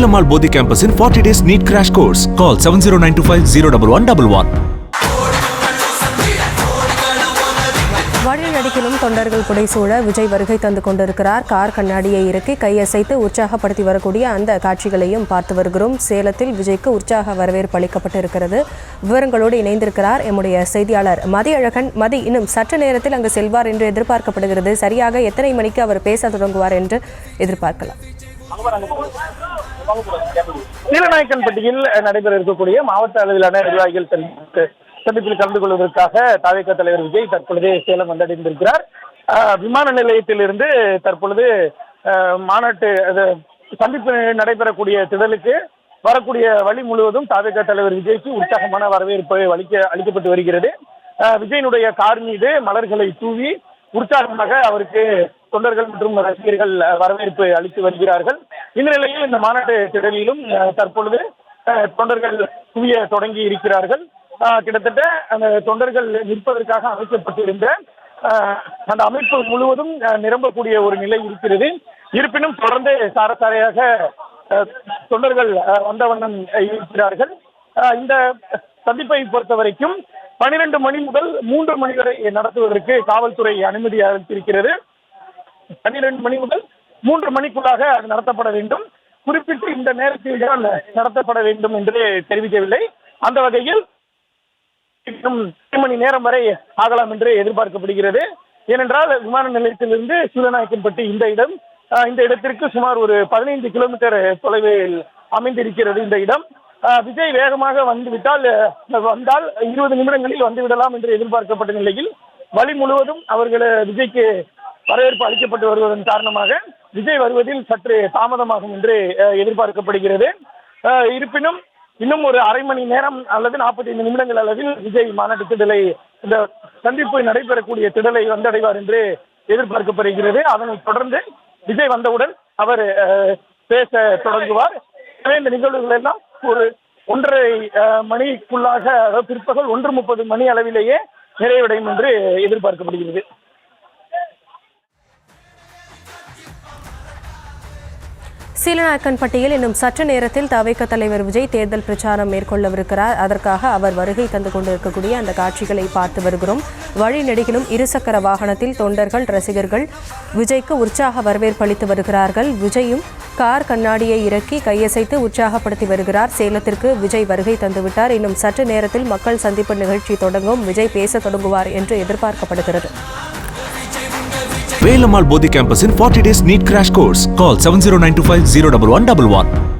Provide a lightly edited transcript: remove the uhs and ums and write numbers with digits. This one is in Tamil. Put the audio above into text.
Velamal Bodhi campus in 40 days NEET crash course. Call 7092501111. வழி நடிக்கிலும் தொண்டர்கள் புடைசூழ விஜய் வருகை தந்து கொண்டிருக்கிறார். கார் கண்ணாடியை இறக்கி கையசைத்து உற்சாகப்படுத்தி வரக்கூடிய அந்த காட்சிகளையும் பார்த்து வருகிறோம். சேலத்தில் விஜய்க்கு உற்சாக வரவேற்பு அளிக்கப்பட்டிருக்கிறது. விவரங்களோடு இணைந்திருக்கிறார் எம்முடைய செய்தியாளர் மதியழகன். மதி, இன்னும் சற்று நேரத்தில் அங்கு செல்வார் என்று எதிர்பார்க்கப்படுகிறது. சரியாக எத்தனை மணிக்கு அவர் பேச தொடங்குவார் என்று எதிர்பார்க்கலாம்? நீலநாயக்கன்பட்டியில் நடைபெற இருக்கக்கூடிய மாவட்ட அளவிலான நிர்வாகிகள் சந்திப்பில் கலந்து கொள்வதற்காக தாவேக தலைவர் விஜய் தற்பொழுது சேலம் வந்தடைந்திருக்கிறார். விமான நிலையத்திலிருந்து தற்பொழுது மாநாட்டு சந்திப்பு நடைபெறக்கூடிய திடலுக்கு வரக்கூடிய வழி முழுவதும் தாவேக தலைவர் விஜய்க்கு உற்சாகமான வரவேற்பு அளிக்கப்பட்டு வருகிறது. விஜயனுடைய கார் மீது மலர்களை தூவி உற்சாகமாக அவருக்கு தொண்டர்கள் மற்றும் ரசிகர்கள் வரவேற்பு அளித்து வருகிறார்கள். இந்த நிலையில் இந்த மாநாட்டு திடலிலும் தற்பொழுது தொண்டர்கள் குவிய தொடங்கி இருக்கிறார்கள். கிட்டத்தட்ட அந்த தொண்டர்கள் நிற்பதற்காக அமைக்கப்பட்டிருந்த அந்த அமைப்பு முழுவதும் நிரம்பக்கூடிய ஒரு நிலை இருக்கிறது. இருப்பினும் தொடர்ந்து சாரசாரையாக தொண்டர்கள் வந்த வண்ணம் இருக்கிறார்கள். இந்த சந்திப்பை பொறுத்த வரைக்கும் 12 மணி முதல் 3 மணி வரை நடத்துவதற்கு காவல்துறை அனுமதி அளித்திருக்கிறது. 12 மணி முதல் 3 மணிக்குள்ளாக அது நடத்தப்பட வேண்டும். குறிப்பிட்டு இந்த நேரத்தில் தான் நடத்தப்பட வேண்டும் என்று தெரிவிக்கவில்லை. அந்த வகையில் 1 மணி நேரம் வரை ஆகலாம் என்று எதிர்பார்க்கப்படுகிறது. ஏனென்றால் விமான நிலையத்திலிருந்து சீலநாயக்கன்பட்டி இந்த இடத்திற்கு சுமார் ஒரு 15 கிலோமீட்டர் தொலைவில் அமைந்திருக்கிறது. இந்த இடம் விஜய் வேகமாக வந்தால் 20 நிமிடங்களில் வந்துவிடலாம் என்று எதிர்பார்க்கப்பட்ட நிலையில் வழி முழுவதும் விஜய்க்கு வரவேற்பு அளிக்கப்பட்டு வருவதன் காரணமாக விஜய் வருவதில் சற்று தாமதமாகும் என்று எதிர்பார்க்கப்படுகிறது. இருப்பினும் இன்னும் ஒரு அரை மணி நேரம் அல்லது 45 நிமிடங்கள் அளவில் விஜய் மாநாட்டு திடலை, இந்த சந்திப்பு நடைபெறக்கூடிய திடலை வந்தடைவார் என்று எதிர்பார்க்கப்படுகிறது. அதனைத் தொடர்ந்து விஜய் வந்தவுடன் அவர் பேச தொடங்குவார். எனவே இந்த நிகழ்வுகள் எல்லாம் ஒரு 1:30 மணிக்குள்ளாக, பிற்பகல் 1:30 மணி அளவிலேயே நிறைவடையும் என்று எதிர்பார்க்கப்படுகிறது. சீலநாயக்கன்பட்டியில் இன்னும் சற்று நேரத்தில் தவேக தலைவர் விஜய் தேர்தல் பிரச்சாரம் மேற்கொள்ளவிருக்கிறார். அதற்காக அவர் வருகை தந்து கொண்டிருக்கக்கூடிய அந்த காட்சிகளை பார்த்து வருகிறோம். வழி நெடுகிலும் இருசக்கர வாகனத்தில் தொண்டர்கள், ரசிகர்கள் விஜய்க்கு உற்சாக வரவேற்பு அளித்து வருகிறார்கள். விஜயும் கார் கண்ணாடியை இறக்கி கையசைத்து உற்சாகப்படுத்தி வருகிறார். சேலத்திற்கு விஜய் வருகை தந்துவிட்டார். இன்னும் சற்று நேரத்தில் மக்கள் சந்திப்பு நிகழ்ச்சி தொடங்கும். விஜய் பேச தொடங்குவார் என்று எதிர்பார்க்கப்படுகிறது. Velamal Bodhi campus in 40 days NEET crash course. Call 7092501111.